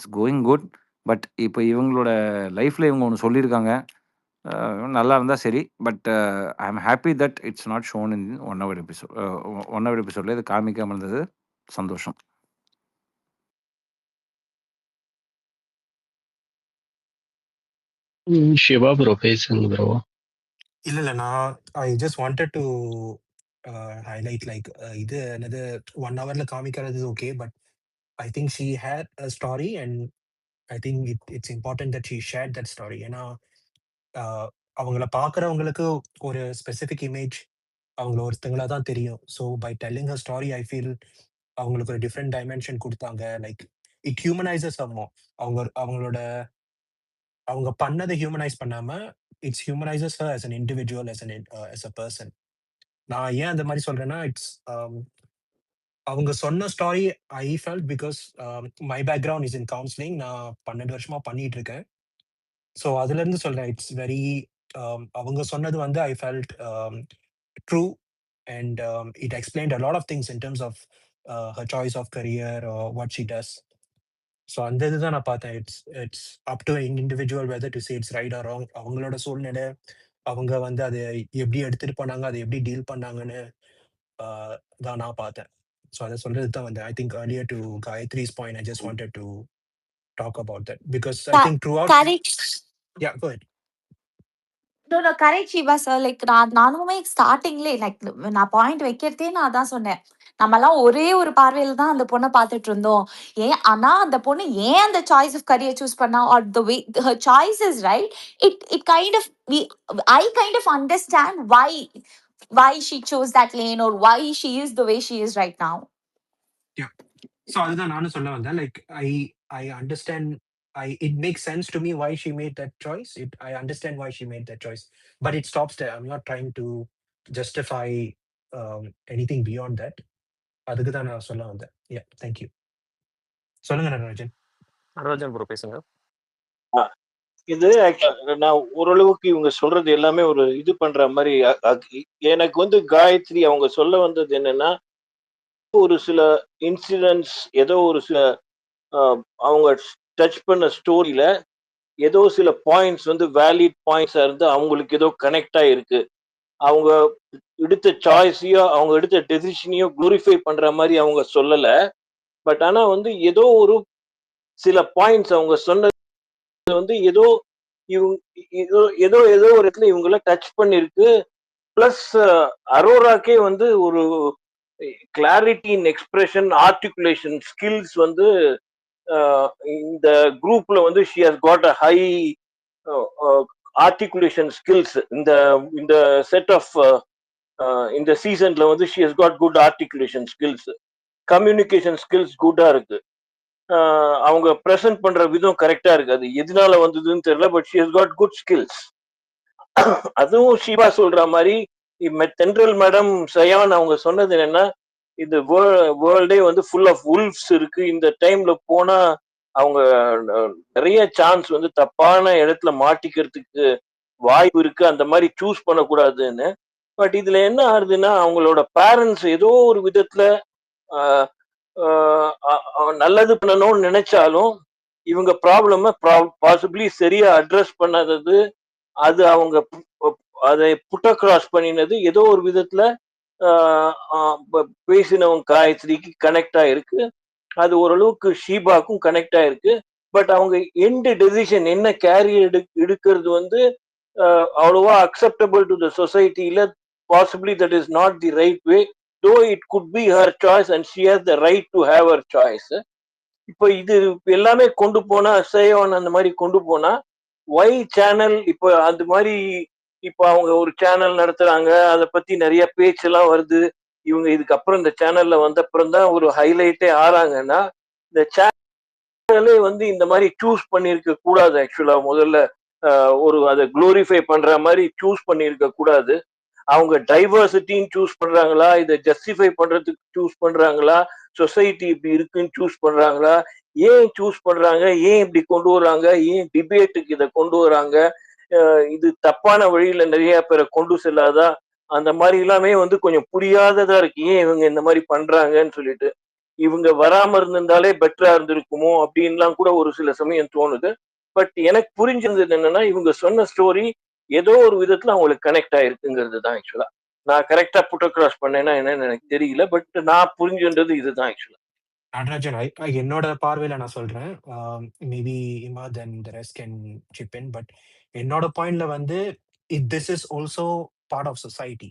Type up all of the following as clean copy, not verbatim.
It's going good. But இப்போ இவங்களோட லைஃப்ல இவங்க ஒண்ணு சொல்லியிருக்காங்க. நல்லா இருந்தா சரி. But I am happy that it's not shown in 1 hour episode. 1 hour எபிசோட்ல இது காமிக்காம இருந்தது சந்தோஷம். சிவா ப்ரோ பேசுங்க ப்ரோ. இல்ல நான் I just wanted to highlight like இது என்னது 1 ஹவர்ல காமிக்கிறது okay, but I think she had a story and I think it's important that she share that story. ஏன்னா அவங்கள பார்க்குறவங்களுக்கு ஒரு ஸ்பெசிஃபிக் இமேஜ் அவங்கள ஒருத்தங்களா தான் தெரியும். So by telling her story I feel அவங்களுக்கு ஒரு டிஃப்ரெண்ட் டைமென்ஷன் கொடுத்தாங்க. லைக் இட் ஹியூமனைசஸ் அம்மோ அவங்களோட அவங்க பண்ணதை ஹியூமனைஸ் பண்ணாம it's humanises her as an individual, as a person. நான் ஏன் அந்த மாதிரி சொல்றேன்னா இட்ஸ் அவங்க சொன்ன story I felt because my background is in counselling. நான் 12 வருஷமா பண்ணிட்டு இருக்கேன். ஸோ அதுல இருந்து சொல்றேன் இட்ஸ் வெரி அவங்க சொன்னது வந்து I felt true and it explained a lot of things in terms of her choice of career or what she does. So அந்த இதுதான் நான் பார்த்தேன். It's up to individual whether to say it's right or wrong. அவங்களோட சூழ்நிலை, அவங்க வந்து அதை எப்படி எடுத்துட்டு போனாங்க, அதை எப்படி டீல் பண்ணாங்கன்னு தான் நான் பார்த்தேன். ஸோ அதை சொல்றது தான் வந்து I think earlier to Gayatri's point, I just wanted to talk about that because I think throughout. Correct. Yeah, go ahead. No, correct Shiva sir. Like நானுமே ஸ்டார்டிங்லே லைக் நான் பாயிண்ட் வைக்கிறதே நான் அதான் சொன்னேன். நம்மலாம் ஒரே ஒரு பார்வையில தான் அந்த பொண்ணை பார்த்துட்டு இருந்தோம். ஆனா அந்த பொண்ணு ஏன் அந்த சாய்ஸ் ஆஃப் கரியர் சூஸ் பண்ணா R the way her choice is right. It kind of I kind of understand why she chose that lane or why she is the way she is right now. Yeah. So அதுதான் நானும் சொல்ல வந்தேன். Like I understand. It makes sense to me why she made that choice. I understand why she made that choice, but it stops there. I'm not trying to justify anything beyond that. அதுக்கு தான் நான் சொல்ல வந்தேன். Yeah, thank you. சொல்லுங்க Natarajan. Natarajan bro பேசுங்க. இது நான் ஓரளவுக்கு இவங்க சொல்றது எல்லாமே ஒரு இது பண்ற மாதிரி எனக்கு வந்து காயத்ரி அவங்க சொல்ல வந்தது என்னன்னா, ஒரு சில இன்சிடென்ட்ஸ் ஏதோ ஒரு சில அவங்க டச் பண்ண ஸ்டோரியில ஏதோ சில பாயிண்ட்ஸ் வந்து வேலிட் பாயிண்ட்ஸா இருந்து அவங்களுக்கு ஏதோ கனெக்ட் ஆயிருக்கு. அவங்க எடுத்த சாய்ஸையோ அவங்க எடுத்த டெசிஷனையோ குளோரிஃபை பண்ற மாதிரி அவங்க சொல்லல. பட் ஆனா வந்து ஏதோ ஒரு சில பாயிண்ட்ஸ் அவங்க சொன்னது வந்து ஏதோ ஏதோ ஒரு இடத்துல இவங்கள டச் பண்ணிருக்கு. பிளஸ் அரோராக்கே வந்து ஒரு clarity in expression, articulation skills வந்து இந்த குரூப்ல வந்து she has got a high articulation skills. இந்த செட் ஆஃப் இந்த சீசன்ல வந்து she has got good articulation skills, communication skills குட்டா இருக்கு. அவங்க ப்ரெசென்ட் பண்ற விதம் கரெக்டா இருக்கு. அது எதனால வந்ததுன்னு தெரியல, but she has got good skills. அதுவும் ஷிவா சொல்ற மாதிரி தென்றல் மேடம் சயான் அவங்க சொன்னது என்னன்னா, இந்த வேர்ல்டே வந்து ஃபுல் ஆஃப் உல்ஃப்ஸ் இருக்கு. இந்த டைம்ல போனா அவங்க நிறைய சான்ஸ் வந்து தப்பான இடத்துல மாட்டிக்கிறதுக்கு வாய்ப்பு இருக்கு, அந்த மாதிரி சூஸ் பண்ணக்கூடாதுன்னு. பட் இதுல என்ன ஆகுதுன்னா, அவங்களோட பேரண்ட்ஸ் ஏதோ ஒரு விதத்துல நல்லது பண்ணணும்னு நினைச்சாலும் இவங்க ப்ராப்ளம பாசிபிளி சரியா அட்ரஸ் பண்ணாதது, அது அவங்க அதை புட் அக்ராஸ் பண்ணினது ஏதோ ஒரு விதத்துல பேசினவங்க காயத்ரிக்கு கனெக்ட் ஆயிருக்கு. அது ஓரளவுக்கு ஷீபாக்கும் கனெக்ட் ஆயிருக்கு. பட் அவங்க எண்டு டெசிஷன் என்ன கேரியர் எடுக்கிறது வந்து அவ்வளவா அக்செப்டபிள் டு த சொசைட்டில possibly that is not the right way. though it could be her choice and she has the right to have her choice. இப்போ இது எல்லாமே கொண்டு போனா சேவன் அந்த மாதிரி கொண்டு போனா ஒய் சேனல் இப்போ அந்த மாதிரி இப்போ அவங்க ஒரு சேனல் நடத்துறாங்க, அதை பத்தி நிறைய பேச்செல்லாம் வருது. இவங்க இதுக்கப்புறம் இந்த சேனல்ல வந்த அப்புறம் தான் ஒரு ஹைலைட்டே ஆறாங்கன்னா, இந்த சேனலே வந்து இந்த மாதிரி சூஸ் பண்ணியிருக்க கூடாது. ஆக்சுவலா முதல்ல ஒரு அதை குளோரிஃபை பண்ற மாதிரி சூஸ் பண்ணியிருக்க கூடாது. அவங்க டைவர்சிட்டின்னு சூஸ் பண்றாங்களா, இதை ஜஸ்டிஃபை பண்றதுக்கு சூஸ் பண்றாங்களா, சொசைட்டி இப்படி இருக்குன்னு சூஸ் பண்றாங்களா, ஏன் சூஸ் பண்றாங்க, ஏன் இப்படி கொண்டு வராங்க, ஏன் டிபேட்டுக்கு இதை கொண்டு வராங்க, இது தப்பான வழியில நிறைய பேரை கொண்டு செல்லாதா, அந்த மாதிரி எல்லாமே வந்து கொஞ்சம் புரியாததா இருக்கு, ஏன் இவங்க இந்த மாதிரி பண்றாங்கன்னு சொல்லிட்டு. இவங்க வராம இருந்திருந்தாலே பெட்டரா இருந்திருக்குமோ அப்படின்லாம் கூட ஒரு சில சமயம் தோணுது. பட் எனக்கு புரிஞ்சிருந்தது என்னன்னா, இவங்க சொன்ன ஸ்டோரி ஏதோ ஒரு விதத்துல அவங்களுக்கு கனெக்ட் ஆயிருக்குங்கிறது தான் ஆக்சுவலா. நான் கரெக்டா புட் அக்ராஸ் பண்ணேன்னா என்னன்னு எனக்கு தெரியல. பட் நான் புரிஞ்சுன்றது இதுதான் ஆக்சுவலா. நடராஜன், என்னோட பார்வையில நான் சொல்றேன். Maybe Imad and the rest can chip in. But என்னோட பாயிண்ட்ல வந்து this is also part of society,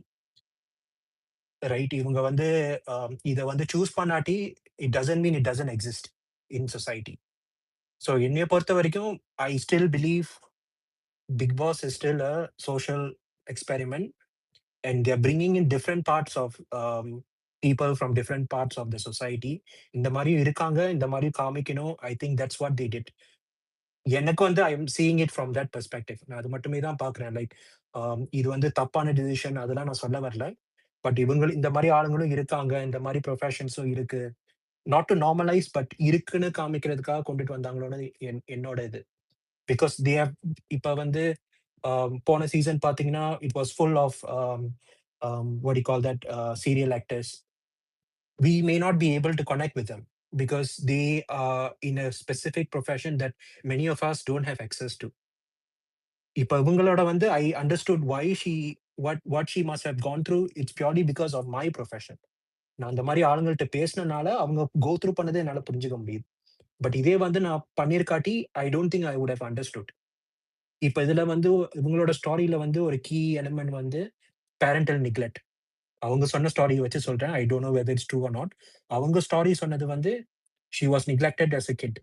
right? இவங்க வந்து இத வந்து சூஸ் பண்ணாட்டி it doesn't mean it doesn't exist in society. So என்னைய பொறுத்த வரைக்கும் I still believe Big Boss is still a social experiment and they're bringing in different parts of people from different parts of the society. இந்த மாதிரி இருக்காங்க, இந்த மாதிரி காமிக்கணும். I think that's what they did. எனக்கு வந்து I am seeing it from that perspective. நான் அது மட்டுமே தான் பார்க்குறேன். லைக் இது வந்து தப்பான டிசிஷன் அதெல்லாம் நான் சொல்ல வரல. பட் இவங்க இந்த மாதிரி ஆளுங்களும் இருக்காங்க, இந்த மாதிரி ப்ரொஃபஷன்ஸும் இருக்கு. நாட் டு நார்மலைஸ், பட் இருக்குன்னு காமிக்கிறதுக்காக கொண்டுட்டு வந்தாங்களோட என்னோட இது. பிகாஸ் தே ஹவ் இப்போ வந்து போன சீசன் பார்த்தீங்கன்னா it was full of what do you call that, serial actors. We may not be able to connect with them because they are in a specific profession that many of us don't have access to. இப்போ இவங்களோட வந்து I understood why what she must have gone through. It's purely because of my profession. நான் அந்த மாதிரி ஆளுங்கள்ட்ட பேசினனால அவங்க go through பண்ணதை என்னால் புரிஞ்சுக்க முடியுது. பட் இதே வந்து நான் பண்ணியிருக்காட்டி I don't think I would have understood. இப்போ இதுல வந்து இவங்களோட ஸ்டாரியில வந்து ஒரு கீ எலிமெண்ட் வந்து பேரண்டல் நிக்லெக்ட். அவங்க சொன்ன ஸ்டாரியை வச்சு சொல்றேன். I don't know whether it's true or not. அவங்க ஸ்டாரி சொன்னது வந்து she was neglected as a kid.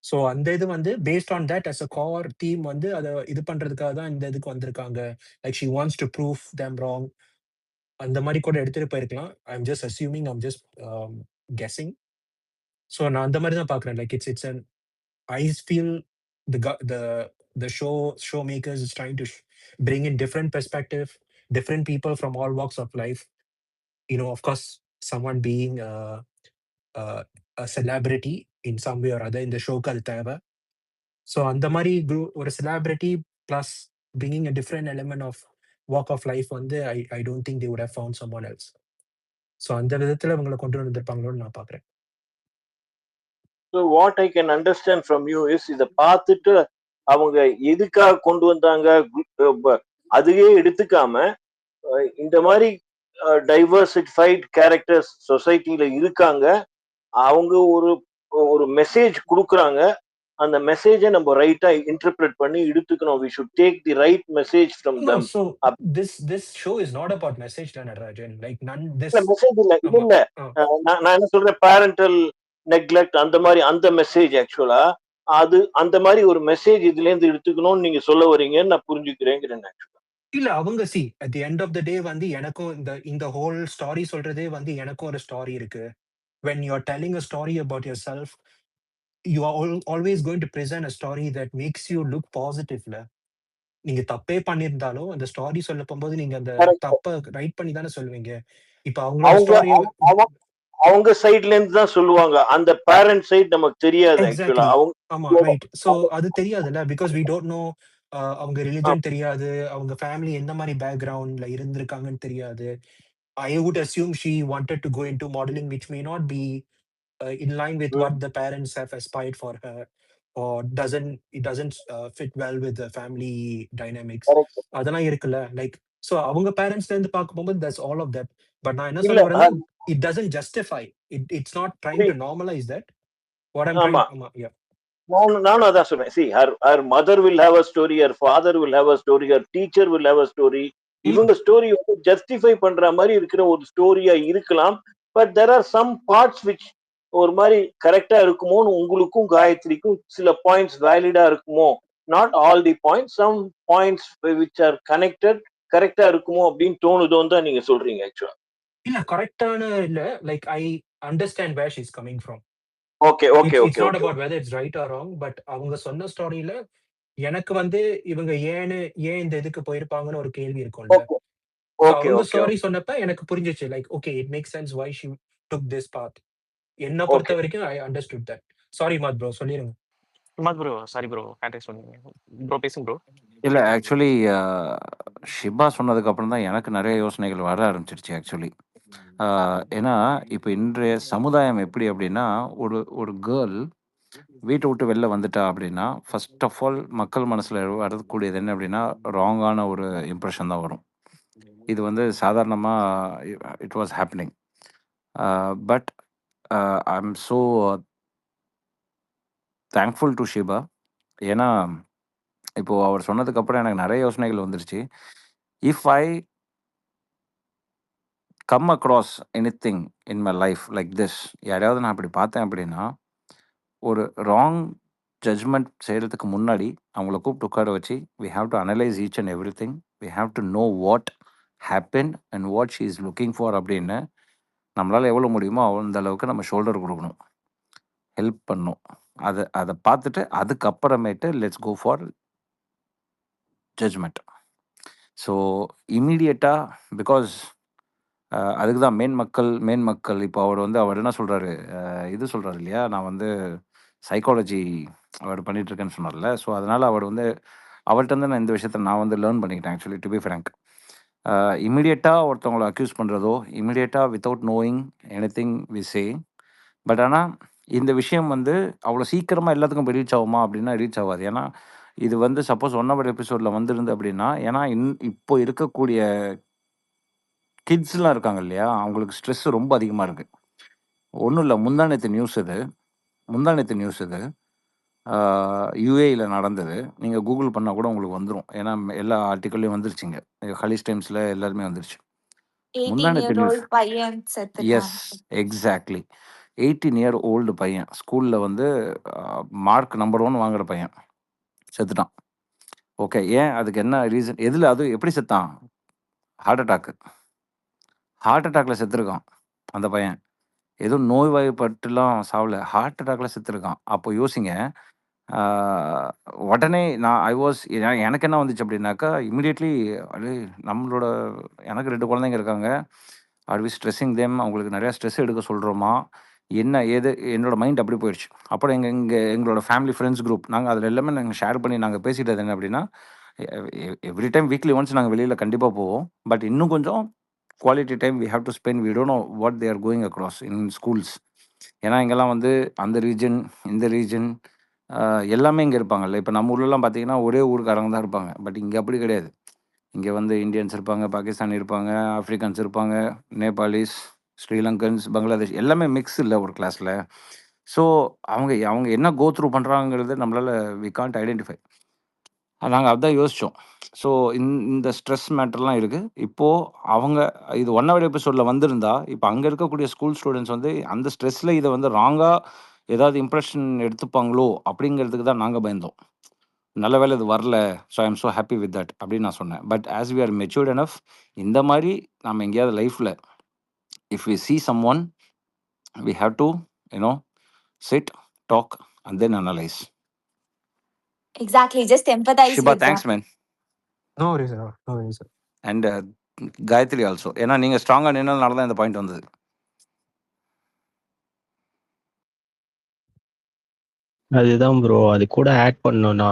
So அந்த இது வந்து based on that as a core theme வந்து அதை இது பண்றதுக்காக தான் இந்த இதுக்கு வந்திருக்காங்க. Like she wants to prove them wrong. அந்த மாதிரி கூட எடுத்துட்டு போயிருக்கலாம். I am just assuming, I'm just guessing. So நான் அந்த மாதிரி தான் பார்க்குறேன். Like it's an I feel the showmakers is trying to bring in different perspective, different people from all walks of life. You know, of course, someone being a celebrity in some way or other in the show க்கு அது தேவை. So அந்த மாதிரி ஒரு celebrity plus bringing a different element of walk of life வந்து I don't think they would have found someone else. So அந்த விதத்துல இவங்களை கொண்டு வந்திருப்பாங்களோன்னு நான் பார்க்குறேன். So what I can understand from you is இதை பார்த்துட்டு அவங்க எதுக்காக கொண்டு வந்தாங்க அதுவே எடுத்துக்காம இந்த மாதிரி டைவர்சிஃபைட் கேரக்டர்ஸ் சொசைட்டில இருக்காங்க, அவங்க ஒரு மெசேஜ் கொடுக்குறாங்க, அந்த மெசேஜை நம்ம ரைட்டா இன்டர்பிரட் பண்ணி எடுத்துக்கணும். we should take the right message from them. So this show is not about message, Nadarajan. Like none this message இல்ல இது இல்ல. நான் என்ன சொல்றேன், பேரண்டல் நெக்லெக்ட் அந்த மாதிரி அந்த மெசேஜ் ஆக்சுவலா அது அந்த மாதிரி ஒரு மெசேஜ் இதுல இருந்து எடுத்துக்கணும்னு நீங்க சொல்ல வரீங்கன்னு நான் புரிஞ்சுக்கிறேங்கிறேன். இல்ல அவங்க at the end of the day வந்து எனக்கும் இந்த ஹோல் ஸ்டாரி சொல்றதே வந்து எனக்கும் ஒரு ஸ்டாரி இருக்கு. When you are telling a story about yourself, you are always going to present a story that makes you look positive-ல. நீங்க தப்பே பண்ணியிருந்தாலும் அந்த ஸ்டாரி சொல்ல போகும்போது நீங்க அந்த தப்பை ரைட் பண்ணி தானே சொல்லுவீங்க. இப்ப அவங்க சைடுல இருந்து தான் சொல்லுவாங்க, அந்த பேரண்ட் சைடு நமக்கு தெரியாது ஆக்சுவலா. ஆமா ரைட். சோ அது தெரியாதுல்ல, பிகாஸ் we don't know. அவங்க ரிலிஜன் தெரியாது, அவங்க ஃபேமிலி எந்த மாதிரி பேக்ரவுண்ட்ல இருந்திருக்காங்கன்னு தெரியாது. I would assume she wanted to go into modeling, which may not be in line with what the parents have aspired for her, or it doesn't fit well with the family dynamics. அதெல்லாம் இருக்குல்ல. Like so அவங்க பேரண்ட்ஸ்ல இருந்து பார்க்க போகும்போது that's all of that. But நான் என்ன சொல்ல வரேன்னா, it doesn't justify. It's not trying to normalize that. What I'm trying, yeah. நானும் அதான் சொன்னேன். See, her mother will have a story, her father will have a story, her teacher will have a story. இவங்க story வந்து justify பண்ற மாதிரி இருக்கிற ஒரு ஸ்டோரியா இருக்கலாம். But there are some parts which ஒரு மாதிரி கரெக்டா இருக்குமோன்னு உங்களுக்கும் காயத்ரிக்கும் சில பாயிண்ட்ஸ் வேலிடா இருக்குமோ, not all the points, some points which are connected கரெக்டா இருக்குமோ அப்படின்னு தோணுதோன்னு தான் நீங்க சொல்றீங்க ஆக்சுவலா. இல்ல கரெக்டான இல்ல, like I understand where she is coming from. Okay okay it's not about whether it's right or wrong. But அவங்க சொன்ன ஸ்டோரியில எனக்கு வந்து இவங்க ஏன் இந்த இதுக்கு போயிருப்பாங்கன்னு ஒரு கேள்வி இருக்கும்ல. அவங்க ஸ்டோரி சொன்னப்ப எனக்கு புரிஞ்சிச்சு. Like okay, it makes sense why she took this path. என்ன பொறுத்த வரைக்கும் ஐ அண்டர்ஸ்டுட் தட். சாரி மாத் ப்ரோ, சொல்லிருங்க. மாத் ப்ரோ, சாரி ப்ரோ, கான்டாக்ட் சொன்னீங்க ப்ரோ, பேசுங்க ப்ரோ. இல்லை ஆக்சுவலி ஷிபா சொன்னதுக்கு அப்புறம் தான் எனக்கு நிறைய யோசனைகள் வர ஆரம்பிச்சிருச்சு ஆக்சுவலி. ஏன்னா, இப்ப இன்றைய சமுதாயம் எப்படி அப்படின்னா, ஒரு ஒரு கேர்ள் வீட்ட விட்டு வெளில வந்துட்டா அப்படின்னா, ஃபர்ஸ்ட் ஆஃப் ஆல் மக்கள் மனசுல வரக்கூடியது என்ன அப்படின்னா, ராங்கான ஒரு இம்ப்ரஷன் தான் வரும். இது வந்து சாதாரணமா it was happening. But I am so thankful to Shiba. ஏன்னா, இப்போ அவர் சொன்னதுக்கப்புறம் எனக்கு நெறைய யோசனைகள் வந்துருச்சு. If I come across anything in my life like this, யாரையாவது நான் அப்படி பார்த்தேன் அப்படின்னா, ஒரு ராங் ஜட்ஜ்மெண்ட் செய்றதுக்கு முன்னாடி அவங்கள கூப்பிட்டு உட்கார வச்சு, we have to analyse each and everything. We have to know what happened and what she is looking for அப்படின்னு நம்மளால எவ்வளோ முடியுமோ அந்த அளவுக்கு நம்ம ஷோல்டர் குடுக்கணும். ஹெல்ப் பண்ணணும். அத பார்த்துட்டு அதுக்கப்புறமேட்டு let's go for judgment. So இம்மீடியட்டா பிகாஸ் அதுக்கு தான் மேன் மக்கள் இப்போ அவர் என்ன சொல்றாரு, இது சொல்றாரு இல்லையா? நான் வந்து சைக்காலஜி அவர் பண்ணிட்டு இருக்கேன்னு சொன்னார்ல. ஸோ அதனால அவர்ட்டருந்து நான் இந்த விஷயத்த நான் லேர்ன் பண்ணிக்கிட்டேன் ஆக்சுவலி டு பி ஃபிராங்க். இம்மீடியட்டா ஒருத்தவங்கள அக்யூஸ் பண்றதோ, இம்மீடியட்டா without knowing anything we say. But ஆனா, இந்த விஷயம் அவ்வளோ சீக்கிரமா எல்லாத்துக்கும் போய் ரீச் ஆகுமா அப்படின்னா, ரீச் ஆகாது. ஏன்னா, இது சப்போஸ் 1 ஹவர் எபிசோட்ல வந்திருந்து அப்படின்னா, ஏன்னா இப்போ இருக்கக்கூடிய கிட்ஸ்லாம் இருக்காங்க இல்லையா? அவங்களுக்கு ஸ்ட்ரெஸ் ரொம்ப அதிகமா இருக்கு. ஒண்ணும் இல்ல. முந்தா நேத்து நியூஸ் இது. யுஏஇல நடந்தது. நீங்க கூகுள் பண்ணா கூட உங்களுக்கு வந்துரும். ஏன்னா எல்லா ஆர்டிக்கிள்லயும் வந்துருச்சுங்க. ஹலீஸ் டைம்ஸ்ல எல்லாருமே வந்துருச்சு. முந்தா 18 நேத்து இயர் நியூஸ். ஓல்ட் பையன் செத்துட்டான். S, exactly. 18 இயர் ஓல்டு பையன். ஸ்கூல்ல மார்க் நம்பர் 1 வாங்குற பையன். செத்துட்டான். ஓகே. ஏன்? அதுக்கு என்ன ரீசன்? அது எப்படி செத்தான்? ஹார்ட் அட்டாக்ல செத்துருக்கான் அந்த பையன். ஏதோ நோய்வாய்ப்பட்டுலாம் சாவல. ஹார்ட் அட்டாக்ல செத்துருக்கான். அப்போ யோசிங்க. ஆ உடனே எனக்கு என்ன வந்துச்சு அப்படின்னாக்கா, இமிடியேட்லி அது நம்மளோட எனக்கு 2 குழந்தைங்க இருக்காங்க. Are we stressing them? அவங்களுக்கு நெறையா ஸ்ட்ரெஸ் எடுக்க சொல்றோமா? என்ன ஏது? என்னோட மைண்ட் அப்படி போயிடுச்சு. அப்புறம் எங்களோட ஃபேமிலி ஃப்ரெண்ட்ஸ் குரூப் அதில எல்லாமே நாங்க ஷேர் பண்ணி நாங்க பேசிட்டது என்ன அப்படின்னா, எவ்ரி டைம் வீக்லி ஒன்ஸ் நாங்க வெளியில கண்டிப்பா போவோம். பட் இன்னும் கொஞ்சம் quality time we have to spend. We don't know what they are going across in schools. ஏன்னா இங்கெல்லாம் அந்த ரீஜன், இந்த ரீஜன் எல்லாமே இங்க இருப்பாங்கல்ல. இப்ப நம்ம ஊர்லலாம் பார்த்தீங்கன்னா, ஒரே ஊர்க்காரங்க தான் இருப்பாங்க. பட் இங்க அப்படி கிடையாது. இங்க இந்தியன்ஸ் இருப்பாங்க, பாகிஸ்தானி இருப்பாங்க, ஆஃப்ரிக்கன்ஸ் இருப்பாங்க, நேபாளிஸ், ஸ்ரீலங்கன்ஸ், பங்களாதேஷ் எல்லாமே மிக்ஸ் இல்ல ஒரு கிளாஸ்ல. ஸோ அவங்க அவங்க என்ன கோ த்ரூ பண்றாங்கங்கிறது நம்மளால வி கான்ட் ஐடென்டிஃபை. நாங்க அதான் யோசிச்சோம். ஸோ இந்த ஸ்ட்ரெஸ் மேட்டர்லாம் இருக்கு. இப்போ அவங்க இது 1 ஹவர் எபிசோட்ல வந்திருந்தா, இப்ப அங்க இருக்கக்கூடிய ஸ்கூல் ஸ்டூடண்ட்ஸ் அந்த ஸ்ட்ரெஸ்ல இத ராங்கா ஏதாவது இம்ப்ரஷன் எடுத்துப்பாங்களோ! அப்படிங்கிறதுக்கு தான் நாங்க பயந்தோம். நல்ல வேளை இது வரல. So I am so happy with that அப்படின்னு நான் சொன்னேன். But as we are matured enough இந்த மாரி நாம எங்கேயாவது லைஃப்ல if we see someone we have to you know sit, talk and then analyse. Exactly. Just empathise Shiba with thanks them. Man. No worries, sir. No worries, sir. And Gayathri also. ஏன்னா நீங்க ஸ்ட்ராங்கா நின்னதுனால தான் இந்த பாயிண்ட் வந்தது. அதுதான் ப்ரோ. அது கூட add பண்ணோம்னா,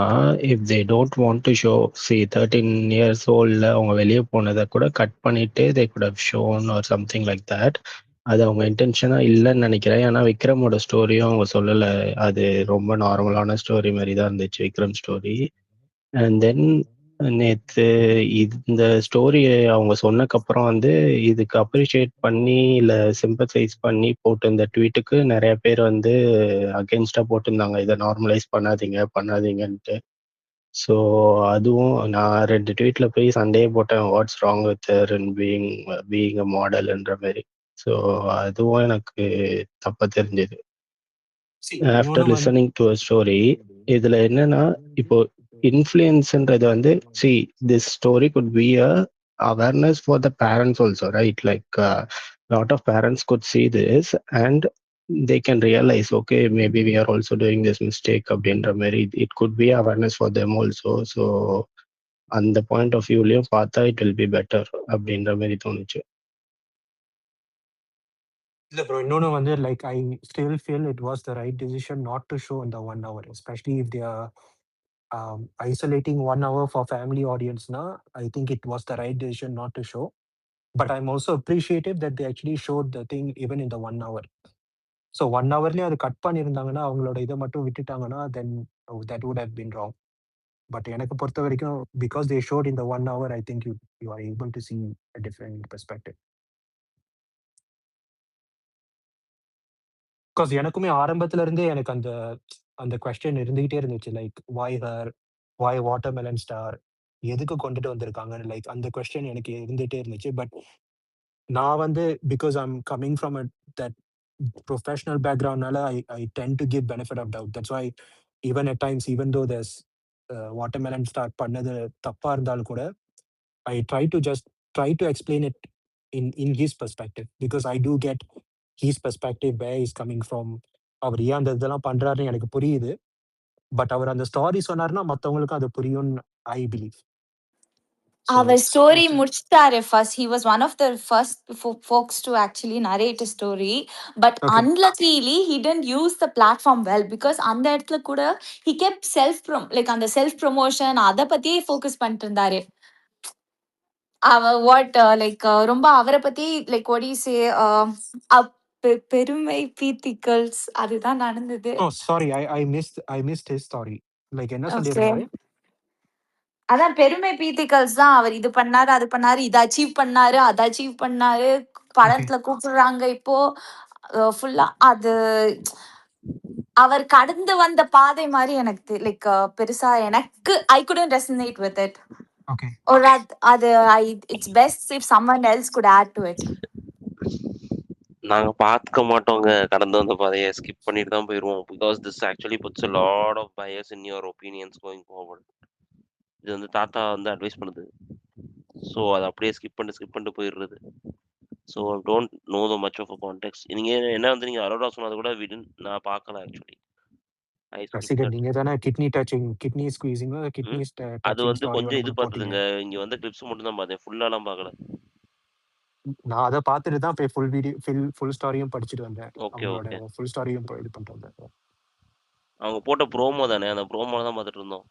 if they don't want to show 13 years ஓல்ட்ல அவங்க வெளிய போனத கூட கட் பண்ணிட்டு they could have shown or something like that. அது அவங்க இன்டென்ஷனா இல்லன்னு நெனைக்கிறேன். ஏன்னா விக்ரமோட ஸ்டோரியும் அவங்க சொல்லல. அது ரொம்ப நார்மலான ஸ்டோரி மாரி தான் இருந்துச்சு விக்ரம் ஸ்டோரி. அண்ட் தென் நேத்து இந்த ஸ்டோரிய அவங்க சொன்னக்கப்புறம் இதுக்கு அப்ரிஷியேட் பண்ணி, இல்ல சிம்பத்தைஸ் பண்ணி போட்ட இந்த ட்வீட்டுக்கு நெறைய பேர் அகெயின்ஸ்டா போட்டிருந்தாங்க. இத நார்மலைஸ் பண்ணாதீங்கன்ட்டு. ஸோ அதுவும் நான் 2 ட்வீட்ல போய் சண்டையே போட்டேன். What's wrong with her in being a மாடல்ன்ற மாரி. ஸோ அதுவும் எனக்கு தப்பா தெரிஞ்சது. See, ஆஃப்டர் இன்னொன்னு லிசனிங் டு அ ஸ்டோரி, இதுல என்னன்னா, இப்போ இன்ஃப்ளூயன்ஸ்ன்றது see, this story could be a awareness for the parents also, right? Like, lot of parents could see this and they can realize, okay, maybe we are also doing this mistake அப்படின்ற மாதிரி. It could be awareness for them also. So அந்த point of வியூலயும் பார்த்தா it will be better அப்படின்ற மாதிரி தோணுச்சு. இல்ல bro. இன்னொன்னு like I still feel it was the right decision not to show இந்த 1 hour. Especially if they are isolating 1 hour for family audience na, I think it was the right decision not to show. But I'm also appreciative that they actually showed the thing even in the 1 hour. So 1 hourலயே அது cut பண்ணியிருந்தாங்கன்னா, அவங்களோட இத மட்டும் விட்டுட்டாங்கன்னா, then that would have been wrong. But எனக்கு பொறுத்த வரைக்கும், because they showed in the 1 hour, I think you are able to see a different perspective. Because எனக்குமே ஆரம்பத்துல இருந்தே எனக்கு அந்த கொஸ்டின் இருந்துகிட்டே இருந்துச்சு. Like why her? Why watermelon star? எதுக்கு கொண்டுட்டு வந்திருக்காங்கன்னு லைக் அந்த கொஸ்டின் எனக்கு இருந்துட்டே இருந்துச்சு. பட் நான் வந்து because I am coming from that professional பேக்ரவுண்ட்னால I tend to give benefit of doubt. That's why even at times even though there's watermelon star பண்ணது தப்பா இருந்தாலும் கூட I try to explain it in his perspective, because I do get his perspective, where he's coming from. அவர் ஏன் அந்த இதெல்லாம் பண்றாருன்னு எனக்கு புரியுது. பட் அவர் அந்த ஸ்டாரி சொன்னாருன்னா மத்தவங்களுக்கும் அது புரியும்னு ஐ பிலீவ். அவர் ஸ்டோரி முடிச்சிட்டாரு first. He was one of the first folks to actually narrate a story. But unluckily, he didn't use the platform well, because அந்த இடத்துல கூட he kept அந்த செல்ஃப் ப்ரொமோஷன் அதை பத்தியே ஃபோக்கஸ் பண்ணிட்டு இருந்தாரு. What like ரொம்ப அவரை பத்தி like what do you say, பெருமை பீத்திகள்ஸ் அதுதான் நடந்தது. Sorry, I missed his story. Like என்ன சொல்லிருந்தாரு? அதான் பெருமை பீத்திகள்ஸ் தான். அவர் இது பண்ணாரு, அது பண்ணாரு, இதை அச்சீவ் பண்ணாரு, அதை அச்சீவ் பண்ணாரு, படத்துல கூப்பிடுறாங்க இப்போ ஃபுல்லா. அது அவர் கடந்து வந்த பாதை மாதிரி எனக்கு லைக் பெருசா எனக்கு ஐ couldn't resonate with it. Okay. Or அது it's best if someone else could add to it. நாங்க பார்க்க மாட்டோங்க, கடந்து வந்த பாதையை ஸ்கிப் பண்ணிட்டு தான் போயிடுவோம். Because this actually puts a lot of bias in your opinions going forward. இது வந்து தாத்தா வந்து அட்வைஸ் பண்ணுது. ஸோ அதை அப்படியே ஸ்கிப் பண்ணிட்டு போயிடுறது. So don't know the much of a context. நீங்கள் என்ன வந்து நீங்கள் அரோரா சொன்னது கூட நான் பார்க்கல ஆக்சுவலி. நீங்க தானே kidney touching, kidney squeezing, kidney அது வந்து கொஞ்சம் இது பார்த்ததுங்க. இங்க வந்து கிளிப்ஸ் மட்டும் தான் பார்த்தேன், ஃபுல்லாலாம் பார்க்கல. நான் அதை பார்த்துட்டு தான் போய் ஃபுல் வீடியோ ஃபுல் ஸ்டோரியும் படிச்சுட்டு வந்தேன். ஓகே ஓகே, ஃபுல் ஸ்டோரியும் இது பண்ணிட்டு வந்தேன். அவங்க போட்ட ப்ரோமோ தானே, அந்த ப்ரோமோ தான் பார்த்துட்டு இருந்தோம்.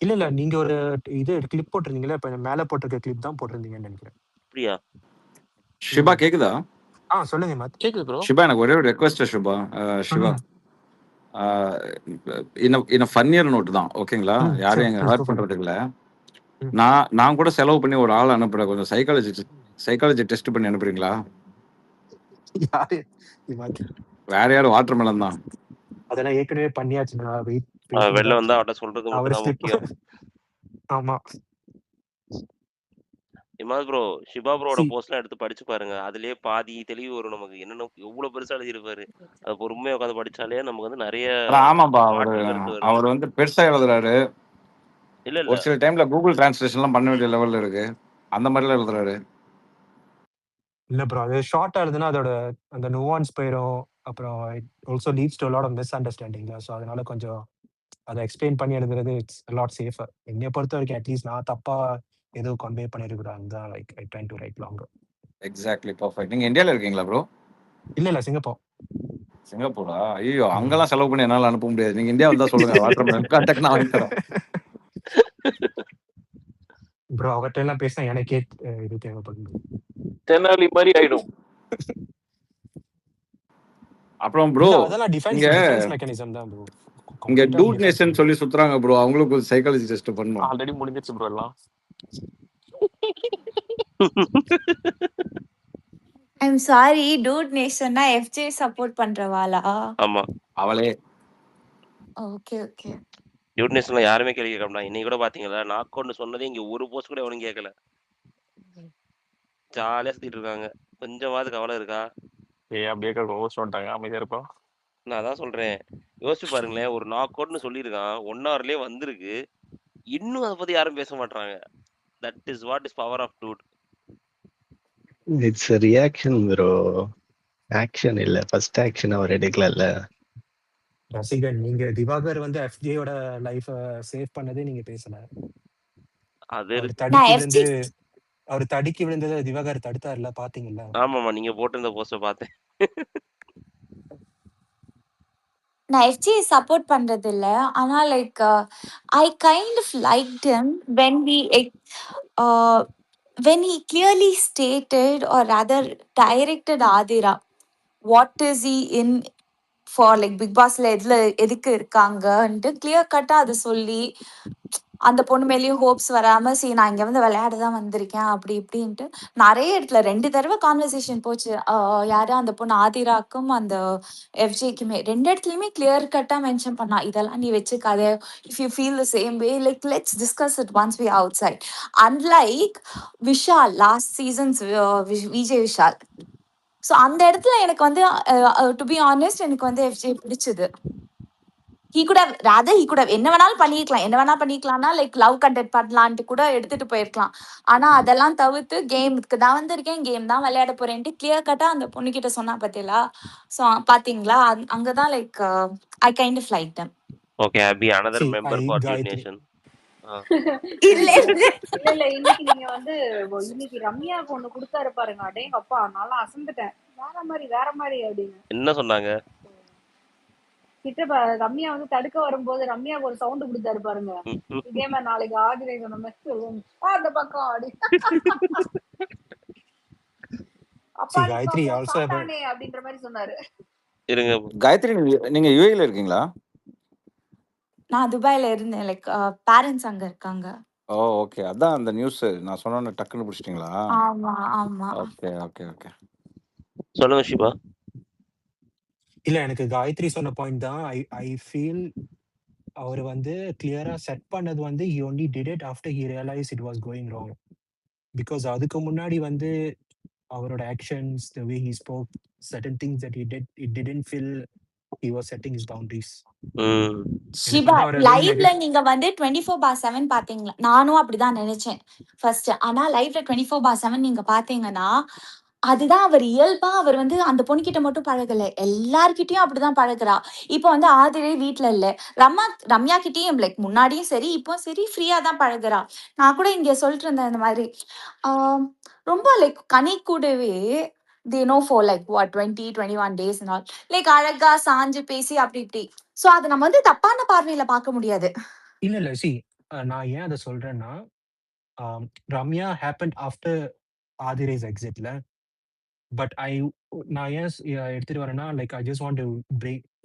இல்ல நீங்க ஒரு இது கிளிப் போட்டிருந்தீங்களா? இப்ப மேல போட்டிருக்க கிளிப் தான் போட்டிருந்தீங்கன்னு நினைக்கிறேன். அப்படியா? ஷிபா கேக்குதா? சொல்லுங்க மத். கேக்குது ப்ரோ. ஷிபா, எனக்கு ஒரே ஒரு ரெக்வெஸ்ட் ஷிபா. இன்னும் ஃபன்னியர் நோட்டு தான், ஓகேங்களா? யாரும் எங்க ஹர்ட் பண்றதுக்கு இல்ல. நான் கூட செலவு பண்ணி ஒரு ஆள் அனுப்புறேன், கொஞ்சம் சைக்காலஜி டெஸ்ட் பண்ணி அனுப்புறீங்களா? வேற யாரும் வாட்டர்மெலன் தான். அதெல்லாம் ஏற்கனவே பண்ணியாச்சு. வெளில வந்தா அவட்ட சொல்றது மட்டும் தான் முக்கியம். ஆமா இமாத் ப்ரோ, ஷிபா ப்ரோட போஸ்ட்லாம் எடுத்து படிச்சு பாருங்க. அதுலயே பாதி தெளிவு வரும் நமக்கு. என்னென்ன எவ்வளவு பெருசா எழுதிருப்பாரு, அதை பொறுமையா உட்காந்து படிச்சாலே நமக்கு வந்து நிறைய. ஆமாப்பா, அவர் வந்து பெருசா எழுதுறாரு. இல்ல ஒரு சில டைம்ல கூகுள் டிரான்ஸ்லேஷன்லாம் பண்ண வேண்டிய லெவல்ல இருக்கு, அந்த மாதிரிலாம் எழுதுறாரு. இல்ல ப்ரோ, அது ஷார்ட்டா எழுதுனா அதோட அந்த நுவான்ஸ் போயிடும். அப்புறம் it also leads to a lot of misunderstanding. So அதனால கொஞ்சம் அதை எக்ஸ்பிளைன் பண்ணி எழுதுறது இட்ஸ் a lot safer. என்னைய பொறுத்த வரைக்கும் அட்லீஸ்ட் நான் தப்பா எதுவும் கன்வே பண்ணிருக்கிறேன் தான். Like I try to right longer. Exactly, perfect. நீங்க இந்தியால இருக்கீங்களா ப்ரோ? இல்ல சிங்கப்பூரா? ஐயோ, அங்கெல்லாம் செலவு பண்ணி என்னால அனுப்ப முடியாது. நீங்க இந்தியா வந்தா சொல்லுங்க, வாட்டர்மெலன் கான்டாக்ட் நான் வாங்கி தரேன். ப்ரோ அவர்கிட்ட எல்லாம் பேசினா எனக்கே இது தேவைப்படுது, தெனாலி மாதிரி ஆயிடும். அப்புறம் ப்ரோ, அதெல்லாம் டிஃபென்ஸ் மெக்கானிசம் தான் ப்ரோ. இங்க டூட் நேஷன் சொல்லி சுத்துறாங்க ப்ரோ, அவங்களுக்கு ஒரு சைக்காலஜி டெஸ்ட் பண்ணனும். ஆல்ரெடி முடிஞ்சிருச்சு ப்ரோ எல்லாம். I'm sorry, dude நேஷன்னா FJ சப்போர்ட் பண்றவாளா? ஆமா, அவளே. Okay okay. டியூட் நேஷன்ல யாருமே கேள்வி கேட்க மாட்டாங்க. இன்னைக்கு கூட பாத்தீங்களா, நாக்கோன்னு சொன்னதே இங்க ஒரு போஸ்ட் கூட எவனும் கேட்கல. ஜாலியா சுத்திட்டு இருக்காங்க. கொஞ்சமாவது கவலை இருக்கா? அப்படியே ஹோஸ்ட் வந்துட்டாங்க, அமைதியா இருப்போம். நான் அதான் சொல்றேன், யோசிச்சு பாருங்களேன். ஒரு நாக் அவுட்னு சொல்லியிருக்கான், 1 hourலயே வந்திருக்கு, இன்னும் அதை பத்தி யாரும் பேச மாட்டாங்க. That is what is power of dude. இட்ஸ் a reaction bro, ஆக்ஷன் இல்ல. ஃபர்ஸ்ட் ஆக்ஷன் அவர் எடுக்கல. ரசிகன், நீங்க திவாகர் வந்து FJ-யோட லைஃப சேவ் பண்ணதே நீங்க பேசல. அது அவர் தடுக்கி விழுந்ததை திவாகர் தடுத்தார்ல, பாத்தீங்களா? ஆமாமா, நீங்க போட்டிருந்த போஸ்ட பார்த்தேன். நான் FJ சப்போர்ட் பண்றது இல்ல, ஆனா like I kind of liked him when we when he clearly stated or rather directed Adira, what is he in for, like big பாஸ்ல எதுக்கு இருக்காங்கன்ட்டு கிளியர் கட்டா அது சொல்லி அந்த பொண்ணு மேலேயும் ஹோப்ஸ் வராம நான் இங்க வந்து விளையாட தான் வந்திருக்கேன் அப்படி இப்படின்ட்டு நிறைய இடத்துல 2 தடவை கான்வர்சேஷன் போச்சு. யாரு அந்த பொண்ணு ஆதிராக்கும் அந்த எஃப்ஜேக்குமே 2 இடத்துலயுமே கிளியர் கட்டா மென்ஷன் பண்ணா, இதெல்லாம் நீ வச்சுக்காத, if you feel the same way like let's discuss it once we outside. Unlike Vishal, last seasons Vijay Vishal. So அந்த இடத்துல எனக்கு வந்து டு பி ஆனஸ்ட் எனக்கு வந்து எஃப்ஜே பிடிச்சது. he could have rather he could have என்ன வேணாலும் பண்ணிருக்கலாம். என்ன வேணா பண்ணிக்கலாம்னா லைக் லவ் கண்டெக்ட் பண்ணலான்ட்டு கூட எடுத்துட்டு போயிருக்கலாம். ஆனா அதெல்லாம் தவிர்த்து கேமுக்கு தான் வந்திருக்கேன், கேம் தான் விளையாட போறேன்ட்டு கிளியர் கட்டா அந்த பொண்ணுகிட்ட சொன்னா பாத்தீங்களா? ஸோ பாத்தீங்களா, அங்கதான் like I kind of like them. Okay Abhi, another See, member for Gayatri. nation. இல்ல இல்ல இல்ல இல்ல இன்னைக்கு நீங்க வந்து இன்னைக்கு ரம்யாவுக்கு ஒண்ணு கொடுத்தாரு பாருங்க, அடேங்கப்பா நல்லா அசந்துட்டேன். வேற மாதிரி அப்படின்னு என்ன சொன்னாங்க? கிட்ட ரம்யா வந்து தடுக்க வரும்போது ரம்யாவுக்கு ஒரு சவுண்ட் கொடுத்தாரு பாருங்க, இதே மாதிரி நாளைக்கு ஆதிரை சொன்ன மாதிரி சொல்லுவோம் அந்த பக்கம் அப்படி அப்பா See, Gayatri also have a, சாத்தானே அப்படின்ற மாதிரி சொன்னாரு. இருங்க காயத்ரி, நீங்க யூஏல இருக்கீங்களா? நான் துபாயில இருந்தேன், லைக் பேரண்ட்ஸ் அங்க இருக்காங்க. ஓ ஓகே, அதான் அந்த நியூஸ் நான் சொன்ன டக்குன்னு பிடிச்சிட்டீங்களா? ஆமா ஆமா. ஓகே ஓகே ஓகே, சொல்லுங்க ஷிபா. இல்ல எனக்கு காயத்ரி சொன்ன பாயிண்ட் தான். ஐ ஃபீல் அவர் வந்து கிளியரா செட் பண்ணது வந்து he only did it after he realized it was going wrong. Because அதுக்கு முன்னாடி வந்து அவரோட actions, the way he spoke, certain things that he did, it didn't feel he was setting his boundaries. எனக்கு ஷிபா, வந்து அவர் ஏதோ லைவ்ல நீங்க வந்து 24/7 பாத்தீங்களா? நானும் அப்படிதான் நினைச்சேன் ஃபர்ஸ்ட். ஆனா லைவ்ல 24/7 நீங்க பாத்தீங்கன்னா அதுதான் அவர் இயல்பா. அவர் வந்து அந்த பொண்ணுகிட்ட மட்டும் பழகல, எல்லார்கிட்டயும் அப்படிதான் பழகுறா. இப்போ வந்து ஆதிரை வீட்ல இல்ல, ரம்யா கிட்டயும் லைக் முன்னாடியும் சரி இப்போ சரி ஃப்ரீயா தான் பழகுறா. நான் கூட இங்க சொல்லிட்டு இருந்தேன் இந்த மாதிரி ஆம், ரொம்ப லைக் கனி கூடவே they know for like what 20-21 days and all, like அழகா சாஞ்சு பேசி அப்படி இப்படி. சோ அது நம்ம வந்து தப்பான பார்வையில பார்க்க முடியாது. இல்ல சி, நான் ஏன் அதை சொல்றேன்னா, ரம்யா happened after ஆதிரேஸ் எக்ஸிட்ல. பட் நான் ஏன் எடுத்துட்டு வரேன்னா, like I just want to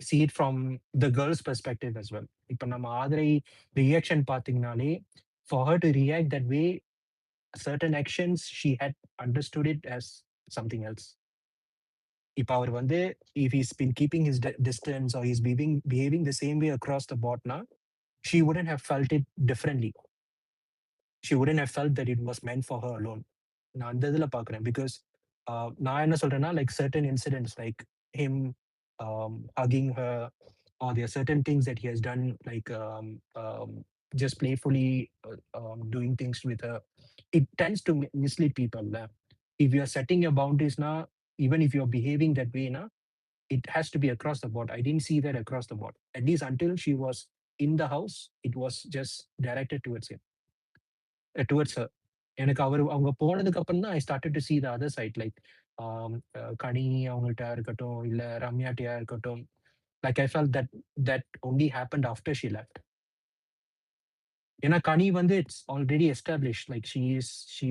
see it from the girl's perspective as well. இப்போ நம்ம ஆதிரை ரியாக்ஷன் பார்த்தீங்கனாலே, for her to react that way, certain actions she had understood it as something else. இப்போ அவர் வந்து if he's been keeping his distance or he's behaving the same way across the board now, she wouldn't have felt it differently. She wouldn't have felt that it was meant for her alone. நான் அந்த இதில் பார்க்குறேன். Because நான் என்ன சொல்றேன்னா, like certain incidents like him hugging her, or there are certain things that he has done, like just playfully doing things with her. It tends to mislead people. If you are setting your boundaries now, even if you're behaving that way now, it has to be across the board. I didn't see that across the board. At least until she was in the house, it was just directed towards him, towards her. எனக்கு அவங்க போனதுக்கு அப்புறம் தான் I started to see the other side, like கனி அவங்கள்ட்ட இருக்கட்டும், இல்ல ரம்யாட்டியா இருக்கட்டும். Like I felt that only happened after she left. ஏன்னா கனி வந்து it's already establish, like she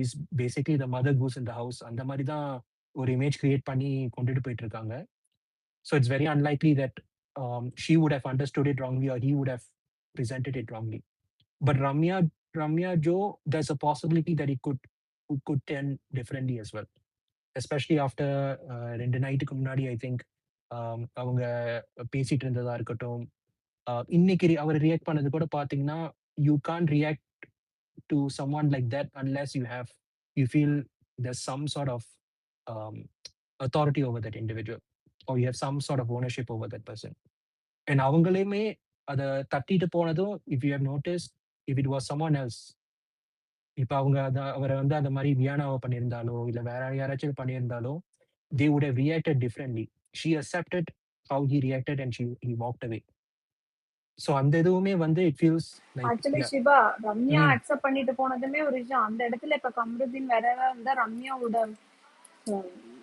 is basically the mother goose in the house. அந்த மாதிரி தான் ஒரு இமேஜ் கிரியேட் பண்ணி கொண்டுட்டு போயிட்டு இருக்காங்க. So it's very unlikely that she would have understood it wrongly or he would have presented it wrongly. But Ramya Joe, there's a possibility that it could turn differently as well, especially after ரெண்டு நைட்டுக்கு முன்னாடி I think அவங்க பேசிட்டு இருந்ததா இருக்கட்டும். இன்னைக்கு அவர் react பண்ணது கூட பார்த்தீங்கன்னா, you can react to someone like that unless you feel there's some sort of authority over that individual, or you have some sort of ownership over that person. And அவங்களையுமே அதை தட்டிட்டு போனதும், if you have noticed, if it was someone else, இப்ப அவங்க அவரை வந்து அந்த மாதிரி வியானாவை பண்ணியிருந்தாலோ, இல்ல வேற யாராச்சும் பண்ணியிருந்தாலோ, they would have reacted differently. She accepted how he reacted and he walked away. So அந்த எதுவுமே வந்து it feels like, actually yeah. Siva, Ramya accept பண்ணிட்டு போனதுமே ஒரு விஷயம். அந்த இடத்துல இப்ப கமருதீன் வேற இருந்தா ரம்யாவோட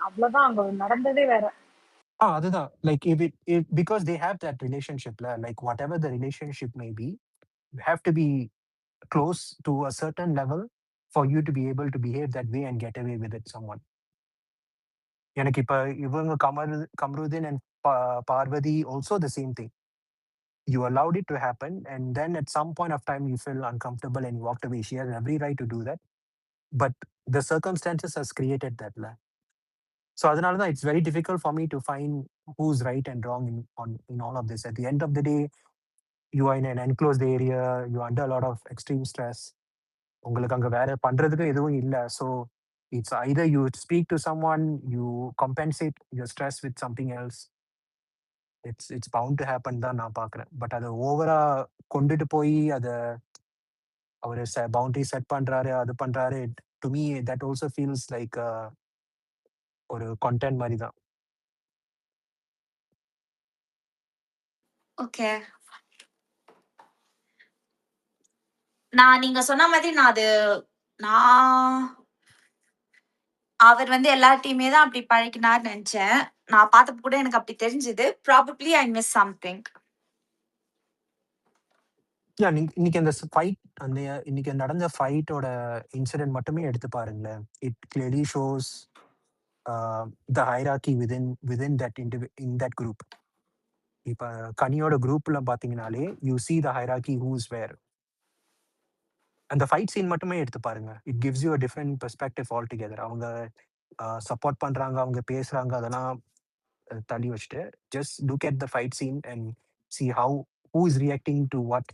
அவ்வளவுதான், அங்க நடந்ததே வேற. அதுதான், like if because they have that relationship, like whatever the relationship may be, you have to be close to a certain level for you to be able to behave that way and get away with it someone. எனக்கு இப்ப இவங்க Kamaruddin and Parvati also the same thing. You allowed it to happen, and then at some point of time you feel uncomfortable and you walked away. She has every right to do that, but the circumstances has created that. So அதனால தான் it's very difficult for me to find who's right and wrong in all of this. At the end of the day, you are in an enclosed area, you are under a lot of extreme stress. உங்களுக்கு அங்க வேற பண்றதுக்கு எதுவும் இல்ல. So it's either you speak to someone, you compensate your stress with something else. It's bound to happen தான் நான் பார்க்குறேன். But அதை ஓவரா கொண்டுட்டு போய் அதை அவர் பவுண்டரி செட் பண்றாரு, அது பண்றாரு. To me that also feels like ஒரு கண்டென்ட் மாதிரி தான். ஓகே. நீங்க சொன்ன மாதிரி நான் அவர் வந்து எல்லார்ட்டையுமே தான் அப்படி பழகினார்னு நினைச்சேன். நான் பார்த்தப்ப கூட எனக்கு அப்படி தெரிஞ்சது. Probably I miss something. இன்னைக்கு அந்த ஃபைட், இன்னைக்கு நடந்த ஃபைட்டோட இன்சிடென்ட் மட்டுமே எடுத்து பாருங்களேன். It clearly shows the hierarchy within that group. இப்ப கனியோட குரூப்ல பாத்தீங்கன்னாலே you see the hierarchy who's where. அந்த ஃபைட் சீன் மட்டுமே எடுத்து பாருங்க. It gives you a different perspective altogether. அவங்க சப்போர்ட் பண்றாங்க, அவங்க பேசுறாங்க, அதெல்லாம் தள்ளி வச்சுட்டு just look at the fight scene and see who is reacting to what.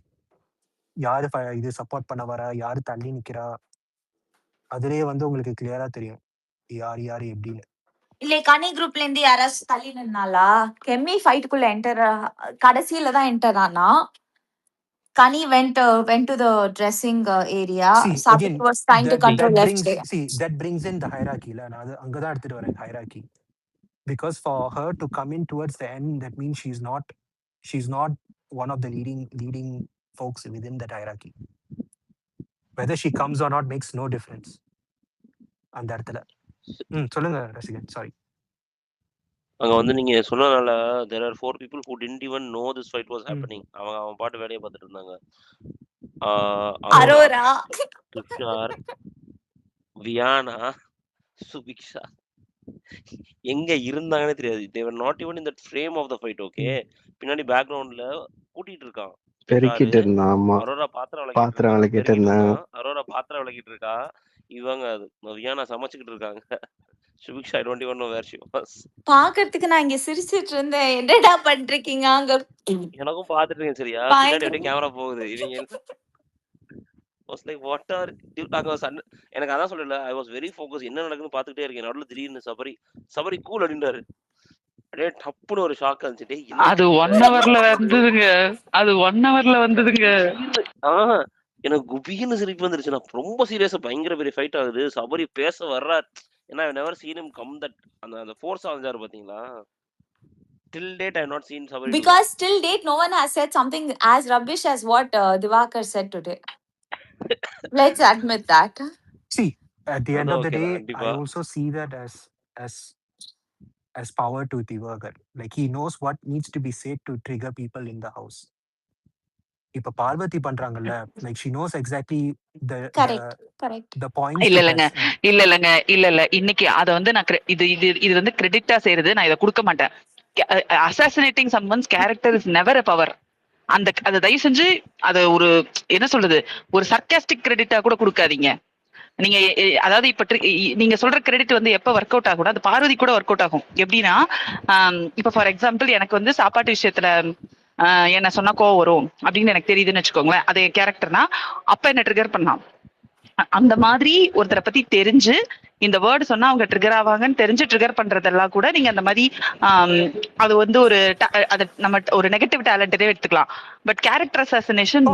யாரு இது சப்போர்ட் பண்ண வரா, யாரு தள்ளி நிக்கிறா, அதுலயே வந்து உங்களுக்கு கிளியரா தெரியும் யாரு எப்படின்னு. இல்ல கனி குரூப்ல இருந்து யாராச்சும் தள்ளி நின்னாலா? கெம்மி ஃபைட்டுக்குள்ள என்டர் கடைசியில தான் என்டர் ஆனா. Kani went to the dressing area. Sabit was trying to control left. That brings in the hierarchy. நான் அங்கதான் எடுத்துட்டு வரேன் hierarchy. Because for her to come in towards the end, that means she's not one of the leading folks within that hierarchy. Whether she comes or not makes no difference. அந்த இடத்துல சொல்லுங்க ரசிகன். Sorry. அங்க வந்து நீங்க சொன்னனால there are 4 people who didn't even know this fight was happening. அவன் பாட்டு வேலையை பார்த்துட்டு இருந்தாங்க. அரோரா, துஷார், வியானா, சுபிக்ஷா எங்க இருந்தாங்கன்னே தெரியாது. they were not even in that frame of the fight. Okay, பின்னாடி பேக்ரவுண்ட்ல கூட்டிட்டு இருக்கான். பெருக்கிட்டு இருந்தான். ஆமா, அரோரா பாத்திரம் விளக்கிட்டு இருந்தான். அரோரா பாத்திரம் விளக்கிட்டு இருக்கா. இவங்க வியானா சமைச்சுக்கிட்டு இருக்காங்க. Subiksha I don't even know where she was. பாக்கிறதுக்கு நான் இங்க சிரிச்சிட்டு இருந்தேன். என்னடா பண்றீங்க அங்க? எனக்கும் பாத்துட்டு இருக்கேன். சரியா, பின்னாடி அப்படியே கேமரா போகுது. இவங்க was like what are எனக்கு அதான் சொல்லல. I was very focused. என்ன நடக்குதுன்னு பாத்துக்கிட்டே இருக்கேன். நடுவுல திடீர்னு சபரி கூல் அப்படின்றாரு. அப்படியே டப்புன்னு ஒரு ஷாக் வந்துச்சு. அது 1 ஹவர்ல வந்ததுங்க. அது 1 ஹவர்ல வந்ததுங்க. எனக்கு குபின்னு சிரிப்பு வந்துருச்சு. நான் ரொம்ப சீரியஸா பயங்கர பெரிய ஃபைட் ஆகுது. சபரி பேச வர்றார். ஏன்னா I never seen him come that அந்த ஃபோர்ஸ் ஆஞ்சாரு பாத்தீங்களா? Till date I have not seen Sabari. Because till date no one has said something as rubbish as what Divakar said today. Let's admit that. See, at the end of the day, I also see that as power to Divakar. Like he knows what needs to be said to trigger people in the house. இப்ப பார்வதி பண்றாங்கல்ல, like she knows exactly the points. இல்ல இன்னைக்கு அத வந்து நான் இது வந்து கிரெடிட்டா செய்யறது. நான் இத கொடுக்க மாட்டேன். Assassinating someone's character is never a power. அத தயவு செஞ்சு அத ஒரு என்ன சொல்றது, ஒரு சர்காஸ்டிக் கிரெடிட்டா கூட கொடுக்காதீங்க. நீங்க அதாவது இப்ப நீங்க சொல்ற கிரெடிட் வந்து எப்ப ஒர்க் அவுட் ஆகும், அது பார்வதி கூட ஒர்க் அவுட் ஆகும். எப்படின்னா, இப்ப ஃபார் எக்ஸாம்பிள் எனக்கு வந்து சாப்பாட்டு விஷயத்துல என்ன சொன்னா கோவம் வரும் அப்படின்னு எனக்கு தெரியுதுன்னு வச்சுக்கோங்களேன். அது கேரக்டர்னா அப்ப என்ன ட்ரிகர் பண்ணலாம். அந்த மாதிரி ஒருத்தரை பத்தி தெரிஞ்சு இந்த வேர்டு சொன்னா அவங்க ட்ரிகர் ஆவாங்கன்னு தெரிஞ்சு ட்ரிகர் பண்றதெல்லாம் கூட நீங்க அந்த மாதிரி அது வந்து ஒரு அது நம்ம ஒரு நெகட்டிவ் டேலண்டே எடுத்துக்கலாம். பட் கேரக்டர் அசாசினேஷன்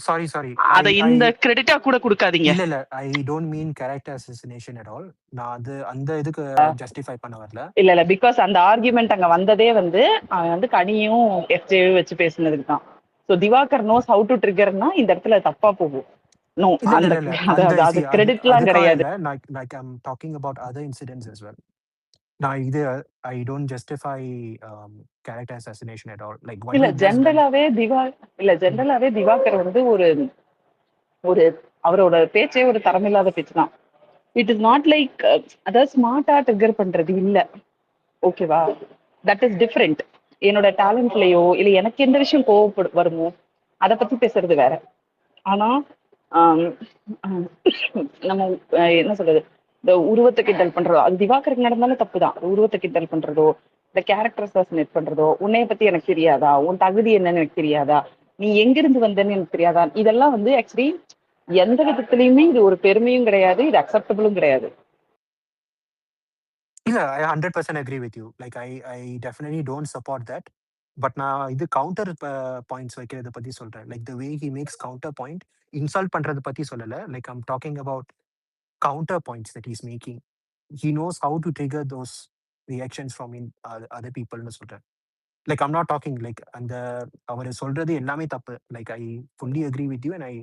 சாரி அத இந்த கிரெடிட்டா கூட கொடுக்காதீங்க. இல்ல I don't mean character assassination at all. நான் அது அந்த இதுக்கு ஜஸ்டிஃபை பண்ண வரல. இல்ல பிகாஸ் அந்த ஆர்குமெண்ட் அங்க வந்ததே வந்து அவன் வந்து கனியும் எஃப்ஜேயும் வச்சு பேசுனதுக்கு தான். So Divakar knows how to ட்ரிகர்னா இந்த இடத்துல தப்பா போகும். No, அது கிரெடிட்லாம் கிடையாது. Like I'm talking about other incidents as well. Now I don't justify character assassination at all. Like ஜெனரலாவே Diwakar வந்து ஒரு அவரோட பேச்சே ஒரு தரமில்லாத பேச்சு தான். இட் இஸ் நாட் லைக் அதாவது ஸ்மார்ட்டா ட்ரிகர் பண்றது இல்ல. ஓகேவா? That is different. என்னோட டேலண்ட்லயோ இல்ல எனக்கு எந்த விஷயம் வருமோ அதை பத்தி பேசுறது வேற. ஆனா ஆம், ஆம், நம்ம என்ன சொல்றது, இந்த உருவத்தை கிண்டல் பண்றதோ அது திவாகருக்கு நடந்தாலும் தப்புதான். உருவத்தை கிண்டல் பண்றதோ இந்த கேரக்டர் அசாசினேட் பண்றதோ, உன்னைய பத்தி எனக்கு தெரியாதா, உன் தகுதி என்னன்னு எனக்கு தெரியாதா, நீ எங்கிருந்து வந்தேன்னு எனக்கு தெரியாதா, இதெல்லாம் வந்து ஆக்சுவலி எந்த விதத்துலயுமே இது ஒரு பெருமையும் கிடையாது, இது அக்செப்டபிளும் கிடையாது. இல்ல, I 100% agree with you. Like I definitely don't support that. But நான் இது கவுண்டர் பாயிண்ட்ஸ் வைக்கிறத பத்தி சொல்றேன். Like the way he makes counter point, insult பண்றத பத்தி சொல்லல. Like I'm talking about counter points that he's making. He knows how to trigger those reactions from other people னு சொல்றேன். Like I'm not talking like அந்த அவர் சொல்றது எல்லாமே தப்பு. Like I fully agree with you and I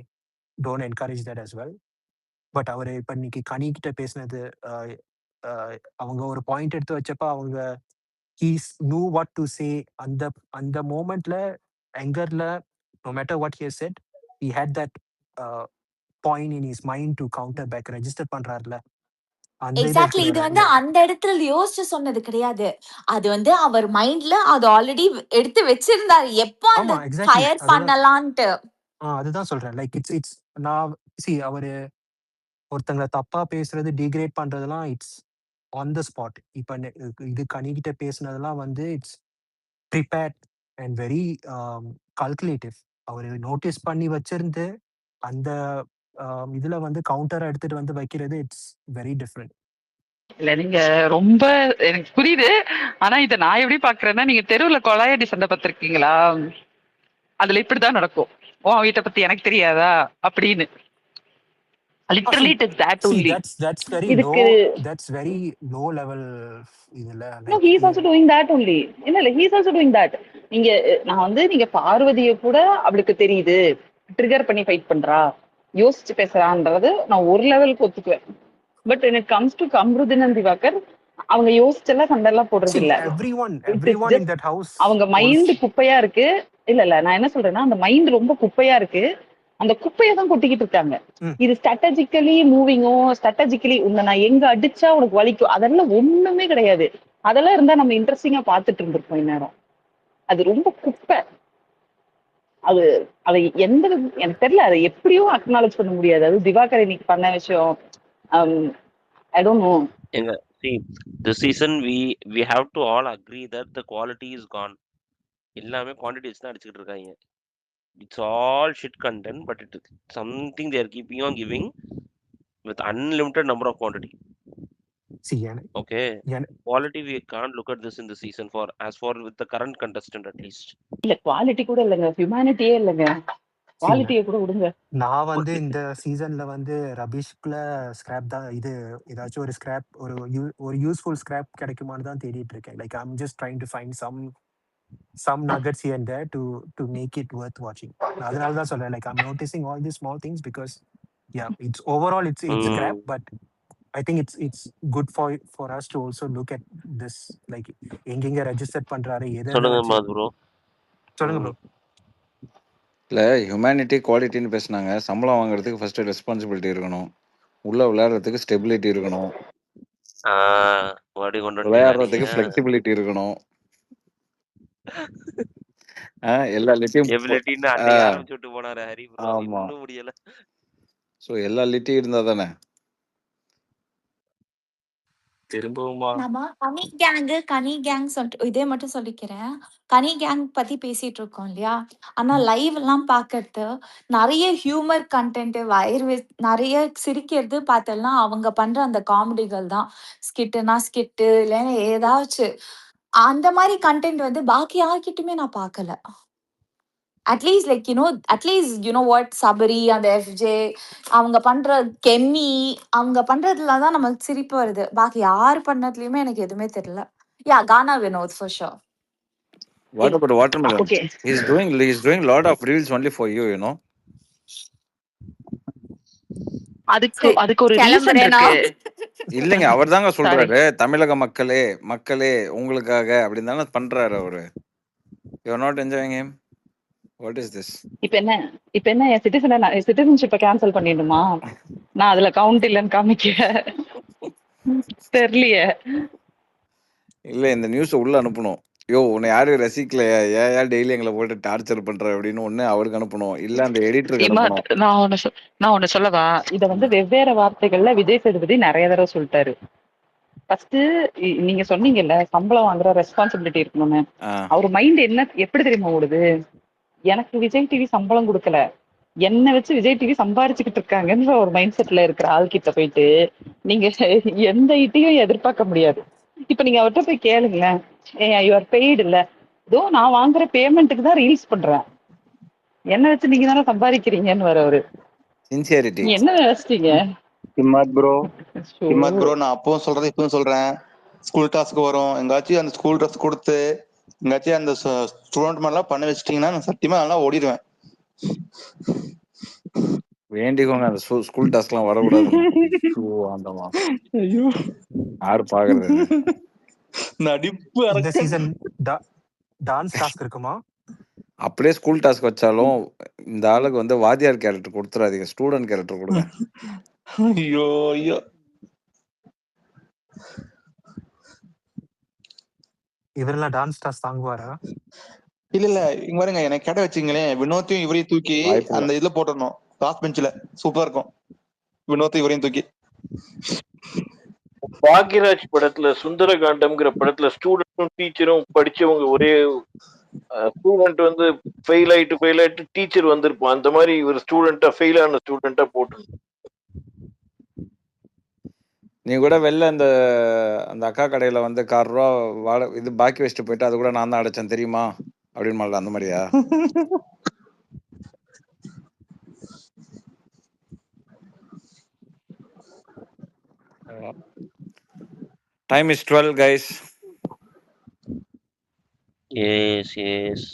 don't encourage that as well. But அவர் இப்ப இன்னைக்கு கனி கிட்ட பேசினது, அவங்க ஒரு பாயிண்ட் எடுத்து வச்சப்ப அவங்க he's knew what to say. அந்த அந்த மோமெண்ட்ல அங்கர்ல no matter what he has said, he had that point in his mind to counter back, register பண்றாருல, அந்த இது எக்ஸாக்ட்லி. இது எடுத்துட்டு வந்து வர்றாரு. அந்த இடத்துல யோசிச்சு சொன்னது கிடையாது. அது வந்து அவர் மைண்ட்ல அது ஆல்ரெடி எடுத்து வச்சிருந்தாரு, எப்போ அந்த ஆமா, எக்ஸாக்ட்லி. ஃபயர் அதுதான் பண்ணலான்ட்டு. அதுதான் சொல்றேன். லைக் இட்ஸ் நான் அவரு ஒருத்தங்களை தப்பா பேசுறது, டிகிரேட் பண்றதெல்லாம் இட்ஸ் ஆன் த ஸ்பாட். இப்ப இது கனிகிட்ட பேசுனதெல்லாம் வந்து it's prepared and very calculative. அவர் நோட்டீஸ் பண்ணி வச்சிருந்து அந்த இதுல வந்து கவுண்டர் எடுத்துட்டு வந்து வைக்கிறது இட்ஸ் வெரி டிஃப்ரெண்ட். இல்ல நீங்க ரொம்ப எனக்கு புரியுது. ஆனா இத நான் எப்படி பாக்குறேன்னா, நீங்க தெருவுல கொலாயடி சண்டை பார்த்திருக்கீங்களா? அதுல இப்படிதான் நடக்கும். உன் வீட்டை பத்தி எனக்கு தெரியாதா அப்படின்னு. Literally it is that only. that's very low. இதுக்கு That's very low level இதுல no, he is also doing that only. இல்ல he is also doing that. நீங்க நான் வந்து நீங்க பார்வதியை கூட அவளுக்கு தெரியுது, ட்ரிகர் பண்ணி ஃபைட் பண்றா, யோசிச்சு பேசுறான்றது நான் ஒரு லெவலுக்கு ஒத்துக்குவேன். But when it comes to Kamruddin and Divakar, அவங்க யோசிச்செல்லாம் சண்டெல்லாம் போடுறது இல்ல. everyone It is in just that house அவங்க மைண்ட் குப்பையா இருக்கு. இல்ல நான் என்ன சொல்றேன்னா, அந்த மைண்ட் ரொம்ப குப்பையா இருக்கு, அந்த குப்பையை தான் கொட்டிக்கிட்டு இருக்காங்க. இது ஸ்ட்ராட்டஜிக்கலி மூவிங்கோ, ஸ்ட்ராட்டஜிக்கலி உன்னை நான் எங்க அடிச்சா உனக்கு வலிக்கும், அதெல்லாம் ஒண்ணுமே கிடையாது. அதெல்லாம் இருந்தா நம்ம இன்ட்ரெஸ்டிங்கா பாத்துட்டு இருந்திருப்போம் இந்நேரம். அது ரொம்ப குப்பை. அது அதை எந்த எனக்கு தெரியல, அதை எப்படியும் அக்னாலேஜ் பண்ண முடியாது. அது திவாகர் இன்னைக்கு பண்ண விஷயம். I don't know. See, this season we have to all agree that the quality is gone. எல்லாமே குவான்டிட்டிஸ் தான் அடிச்சுக்கிட்டு இருக்காங்க. It's all shit content, but it is something they are keeping on giving with unlimited number of quantity. Okay, quality we can't look at this in the season for with the current contestant at least. இல்ல quality கூட இல்லைங்க, ஹியூமனிட்டியே இல்லைங்க, குவாலிட்டியை கூட விடுங்க. நான் வந்து இந்த சீசன்ல வந்து ரபிஷ்குள்ள ஸ்கிராப் தான், இது ஏதாச்சும் ஒரு ஸ்கிராப், ஒரு யூஸ்ஃபுல் ஸ்கிராப் கிடைக்குமான்னு தான் தேடிட்டு இருக்கேன். Like I am just trying to find some nuggets here and there to make it worth watching. அதனால தான் சொல்றேன், like I'm noticing all these small things because it's overall it's crap, but I think it's good for us to also look at this, like எங்கெங்க register பண்றாரு, எதை சொல்லுங்க bro. சொல்லுங்க bro. இல்லை, humanity குவாலிட்டின்னு பேசுனாங்க. சம்பளம் வாங்குறதுக்கு ஃபர்ஸ்ட் ரெஸ்பான்சிபிலிட்டி இருக்கணும், உள்ள விளையாடுறதுக்கு ஸ்டெபிலிட்டி இருக்கணும், விளையாடுறதுக்கு ஃபிளெக்சிபிலிட்டி இருக்கணும், எல்லா லிட்டியும் ஆரம்பிச்சுட்டு போனாரு ஹரி ப்ரோ, இன்னும் முடியல. ஸோ எல்லா லிட்டியும் இருந்தா தானே. திரும்பவுமா நம்ம கனி கேங் சொல்லிட்டு இதே மட்டும் சொல்லிக்கிறேன். கனி கேங் பத்தி பேசிட்டு இருக்கோம் இல்லையா? ஆனா லைவ் எல்லாம் பாக்குறது நிறைய ஹியூமர் கண்டென்ட், நிறைய சிரிக்கிறது பார்த்தெல்லாம் அவங்க பண்ற அந்த காமெடிகள் தான். ஸ்கிட்டுனா ஸ்கிட்டு, இல்லைன்னா ஏதாச்சும் அந்த மாதிரி கண்டென்ட் வந்து பாக்கி யார்கிட்டயுமே நான் பார்க்கல. அட்லீஸ்ட் லைக் வாட் சபரி அந்த எஃப்ஜே அவங்க பண்ற கெம்மி அவங்க பண்றதுல தான் நமக்கு சிரிப்பு வருது. பாக்கி யார் பண்ணதுலயுமே எனக்கு எதுவுமே தெரியல. கானா Vinod for sure. What about Watermelon? Okay. He's doing lot of reels only for you, you know. அதுக்கு ஒரு ரீசன் இருக்கு. இல்லைங்க, அவர் தாங்க சொல்றாரு, தமிழக மக்களே உங்களுக்காக அப்படின்னு தானே பண்றாரு அவரு. You are not enjoying him? What is this? இப்ப என்ன என் சிட்டிசன்ஷிப்பை கேன்சல் பண்ணிடுமா? நான் அதுல கவுண்ட் இல்லைன்னு காமிக்க தெரியலையே. இல்ல இந்த நியூஸ உள்ள அனுப்பணும். யோ உன்னை யாரும் ரசிக்கலையா, ஏன் டெய்லி எங்களை போட்டு டார்ச்சர் பண்ற அப்படின்னு ஒண்ணு அவருக்கு அனுப்பணும், இல்ல அந்த எடிட்டருக்கு இம்மா, அனுப்பணும். நான் ஒண்ணு சொல்லவா? இத வந்து வெவ்வேறு வார்த்தைகள்ல விஜய் சேதுபதி நிறைய தடவை சொல்லிட்டாரு. ஃபர்ஸ்ட் நீங்க சொன்னீங்கல்ல சம்பளம் வாங்குற ரெஸ்பான்சிபிலிட்டி இருக்கணும்னு. ஆ, அவர் மைண்ட் என்ன எப்படி தெரியுமா ஓடுது? எனக்கு விஜய் டிவி சம்பளம் கொடுக்கல, என்ன வச்சு விஜய் டிவி சம்பாரிச்சுக்கிட்டு இருக்காங்கன்ற ஒரு மைண்ட் செட்ல இருக்கிற ஆள் கிட்ட போயிட்டு நீங்க எந்த இட்டையும் எதிர்பார்க்க முடியாது. இப்ப நீங்க அவர்கிட்ட போய் கேளுங்களேன், யூஆர் பெய்டு இல்ல, இதோ நான் வாங்குற பேமெண்ட்டுக்கு தான் ரீல்ஸ் பண்றேன், என்ன வச்சு நீங்க தானே சம்பாதிக்கிறீங்கன்னு வர அவரு. சின்சியரிட்டி. நீ என்ன நினைச்சிட்டீங்க? இம்மாத் ப்ரோ ஷோ. நான் அப்பவும் சொல்றது இப்பவும் சொல்றேன், ஸ்கூல் டாஸ்க்கு வரும் எங்காச்சும் அந்த ஸ்கூல் ட்ரெஸ் கொடுத்து எங்காச்சும் அந்த ஸ்டூடெண்ட் மாதிரிலாம் பண்ண வச்சிட்டீங்கன்னா நான் சத்தியமா நல்லா ஓடிடுவேன். வேண்டிக்கோங்க அந்த ஸ்கூல் டாஸ்க்லாம் வரக்கூடாது. ஆண்டவா, ஐயோ யாரு பாக்குறது இது? நடிப்பு இந்த அரக்கன். சீசன் டான்ஸ் டாஸ்க் இருக்குமா? அப்படியே ஸ்கூல் டாஸ்க் வச்சாலும் இந்த ஆளுக்கு வந்து வாத்தியார் கேரக்டர் கொடுத்துறாதீங்க, ஸ்டூடெண்ட் கேரக்டர் கொடுங்க. ஐயோ ஐயோ இவரெல்லாம் டான்ஸ் டாஸ்க் தாங்குவாரா? இல்ல இல்ல இங்க பாருங்க, எனக்கு கேட்ட வச்சுங்களேன், வினோத்தையும் இவரையும் தூக்கி வாய்ப்பு இல்ல. அந்த இதுல போட்டுடணும், லாஸ்ட் பெஞ்ச்ல சூப்பரா இருக்கும். வினோத்தையும் இவரையும் தூக்கி. பாக்யராஜ் படத்துல சுந்தரகாண்டம்ங்கிற படத்துல ஸ்டூடெண்ட்டும் டீச்சரும் படிச்சவங்க ஒரே ஸ்டூடெண்ட் வந்து ஃபெயில் ஆயிட்டு டீச்சர் வந்திருப்பான். அந்த மாதிரி ஒரு ஸ்டூடெண்டா ஃபெயில் ஆன ஸ்டூடெண்டா போட்டு நீ கூட வெளில அந்த அக்கா கடையில வந்து 1,000 ரூபா இது பாக்கி வச்சுட்டு போயிட்டு அது கூட நான் தான் அடைச்சேன் தெரியுமா அப்படின்னு மாதிரி அந்த மாதிரியா? Time is 12 guys. Yes yes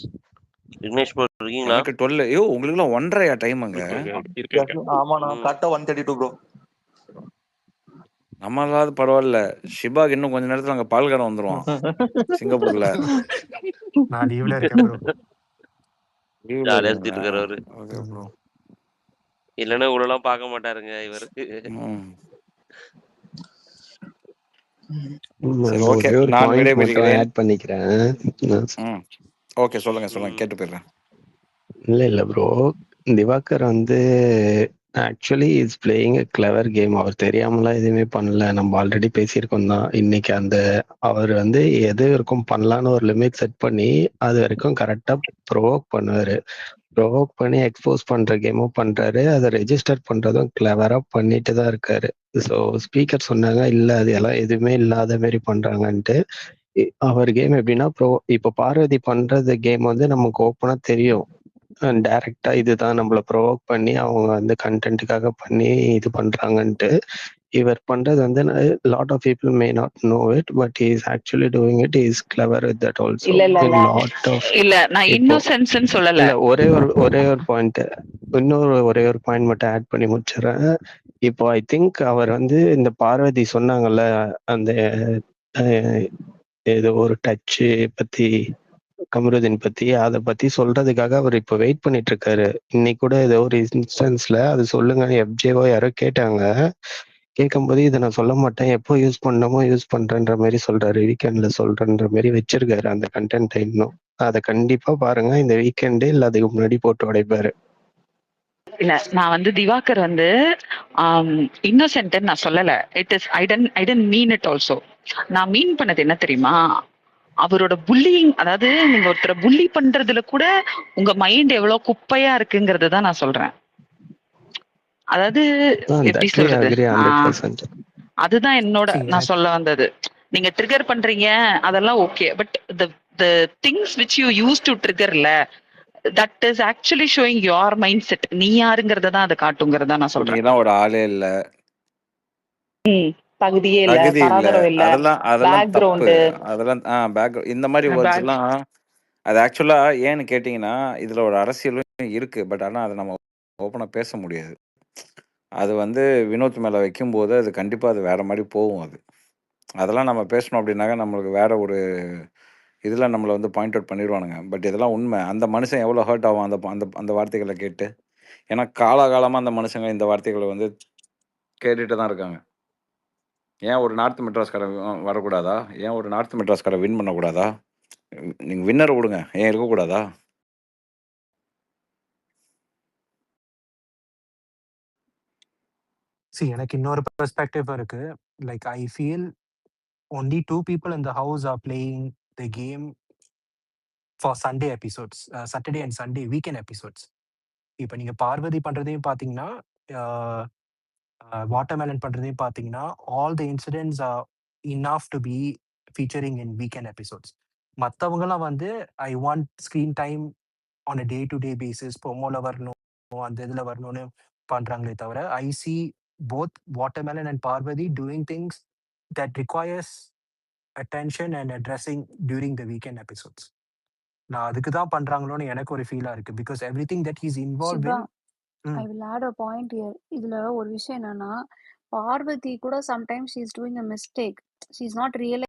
Vignesh bro இருக்கீங்களா? எனக்கு 12. ஐயோ உங்களுக்குலாம் 1:30 டைமுங்க. ஆமாண்ணா கரெக்டா 1:32 ப்ரோ. நம்மளாவது பரவாயில்ல, ஷிபாக் இன்னும் கொஞ்ச நேரத்துல அங்க பால்காரம் வந்துருவான் சிங்கப்பூர்ல. நான் லீவ்ல இருக்கேன் ப்ரோ. ஜாலியா சுத்திட்டு இருக்காரு. Okay bro. இல்லன்னா இவ்வளவுலாம் பார்க்க மாட்டாருங்க இவரு. சரி ஓகே, ஒரே ஒரு நான் பாயிண்ட் மட்டும் விடைபெறுகிறேன். ஆட் பண்ணிக்கிறேன். ஓகே சொல்லுங்க கேட்டு போயிடுறேன். இல்ல ப்ரோ, திவாகர் வந்து actually is playing a clever game. அவர் தெரியாமலாம் எதுவுமே பண்ணல, நம்ம ஆல்ரெடி பேசியிருக்கோம் தான். இன்னைக்கு அவர் வந்து எது வரைக்கும் பண்ணலான்னு ஒரு லிமிட் செட் பண்ணி அது வரைக்கும் கரெக்டா ப்ரொவோக் பண்ணுவாரு. ப்ரொவோக் பண்ணி எக்ஸ்போஸ் பண்ற கேமும் பண்றாரு, அதை ரெஜிஸ்டர் பண்றதும் கிளவரா பண்ணிட்டு தான் இருக்காரு. ஸோ ஸ்பீக்கர் சொன்னாங்க இல்ல அது எல்லாம் எதுவுமே இல்லாத மாதிரி பண்றாங்கன்ட்டு. அவர் கேம் எப்படின்னா இப்போ பார்வதி பண்றது கேம் வந்து நமக்கு ஓப்பனா தெரியும், டைரக்டா இதுதான் நம்மள ப்ரொவோக் பண்ணி அவங்க வந்து கண்டென்ட்டுக்காக பண்ணி இது பண்றாங்கன்ட்டு. இவர் பண்றது வந்து lot of people may not know it, but he is actually doing it. He is clever with that also. Lot of நான் இன்னோசென்ஸ்னு சொல்லல. இல்ல ஒரே ஒரு பாயிண்ட், ஒரே ஒரு பாயிண்ட் மட்டும் ஆட் பண்ணி முடிச்சிடறேன். இப்போ ஐ திங்க் அவர் வந்து இந்த பார்வதி சொன்னாங்கல்ல அந்த ஏதோ ஒரு டச்சு பத்தி, கமருதீன் பத்தி, அதை பத்தி சொல்றதுக்காக அவர் இப்ப வெயிட் பண்ணிட்டு இருக்காரு. இன்னைக்கு கூட ஏதோ ஒரு இன்ஸ்டன்ஸ்ல அது சொல்லுங்க எஃப்ஜேவோ யாரோ கேட்டாங்க. கேட்கும்போது இதை நான் சொல்ல மாட்டேன், எப்போ யூஸ் பண்ணமோ யூஸ் பண்றேன்ற மாதிரி சொல்றாரு, வீக்கெண்ட்ல சொல்றேன்ற மாதிரி வச்சிருக்காரு அந்த கண்டென்ட். இன்னும் அதை கண்டிப்பா பாருங்க, இந்த வீக்கெண்டு இல்ல அதுக்கு முன்னாடி போட்டு உடைப்பாரு. இல்ல நான் வந்து திவாகர் வந்து இன்னோசென்ட் நான் சொல்லல. It is I didn't mean it also. நான் மீன் பண்ணது என்ன தெரியுமா, அவரோட புல்லிங், அதாவது நீங்க ஒருத்தரை புல்லி பண்றதுல கூட உங்க மைண்ட் எவ்வளவு குப்பையா இருக்குங்கிறது தான் நான் சொல்றேன். அதாவது எப்படி சொல்றது, அதுதான் என்னோட நான் சொல்ல வந்தது. நீங்க ட்ரிகர் பண்றீங்க அதெல்லாம் okay, but the things which you use to triggerல that is actually showing your mindset. நீ யாருங்கறத தான் அது காட்டுங்கறத நான் சொல்றேன். நீதான் ஒரு ஆளே இல்ல, தகுதியே இல்ல, தராதரம் இல்ல, அதெல்லாம் தப்பு. அதெல்லாம் பேக்ரவுண்ட் இந்த மாதிரி வேர்ட்ஸ் எல்லாம் அது ஆக்சுவலா ஏன்னு கேட்டீங்கன்னா இதுல ஒரு அரசியலும் இருக்கு. பட் ஆனா அதை நம்ம ஓப்பனா பேச முடியாது. அது வந்து வினோத் மேல வைக்கும் போது அது கண்டிப்பா அது வேற மாதிரி போகும். அதெல்லாம் நம்ம பேசணும் அப்படின்னாக்க நம்மளுக்கு வேற ஒரு இதில் நம்மளை வந்து பாயிண்ட் அவுட் பண்ணிடுவானுங்க. பட் இதெல்லாம் உண்மை. அந்த மனுஷன் எவ்வளோ ஹர்ட் ஆகும் அந்த அந்த அந்த வார்த்தைகளை கேட்டு. ஏன்னா காலாகாலமாக அந்த மனுஷங்க இந்த வார்த்தைகளை வந்து கேட்டுட்டு தான் இருக்காங்க. ஏன் ஒரு நார்த் மெட்ராஸ்காரன் வரக்கூடாதா? ஏன் ஒரு நார்த் மெட்ராஸ்காரன் வின் பண்ணக்கூடாதா? நீங்கள் வின்னரை விடுங்க, ஏன் இருக்கக்கூடாதா? எனக்கு இன்னொரு பெர்ஸ்பெக்டிவ் இருக்கு. Like I feel only 2 people in the house are playing the game for Sunday episodes, Saturday and Sunday weekend episodes. இப்போ நீங்க பார்வதி பண்றதையும் பார்த்தீங்கன்னா, வாட்டர்மெலன் பண்றதையும் பார்த்தீங்கன்னா, all the incidents are enough to be featuring in weekend episodes. மற்றவங்கலாம் வந்து I want screen time on a day to day basis, ப்ரோமோல வரணும், அந்த இதில் வரணும்னு பண்றாங்களே தவிர, I see both watermelon and Parvathi doing things that requires attention and addressing during the weekend episodes. நான் அதுக்கு தான் பண்றாங்களோன்னு எனக்கு ஒரு ஃபீலா இருக்கு. Because everything that he is involved Siva, in. I will add a point here. இதுல ஒரு விஷயம் என்னன்னா, பார்வதி கூட sometimes she is doing a mistake. She is not realise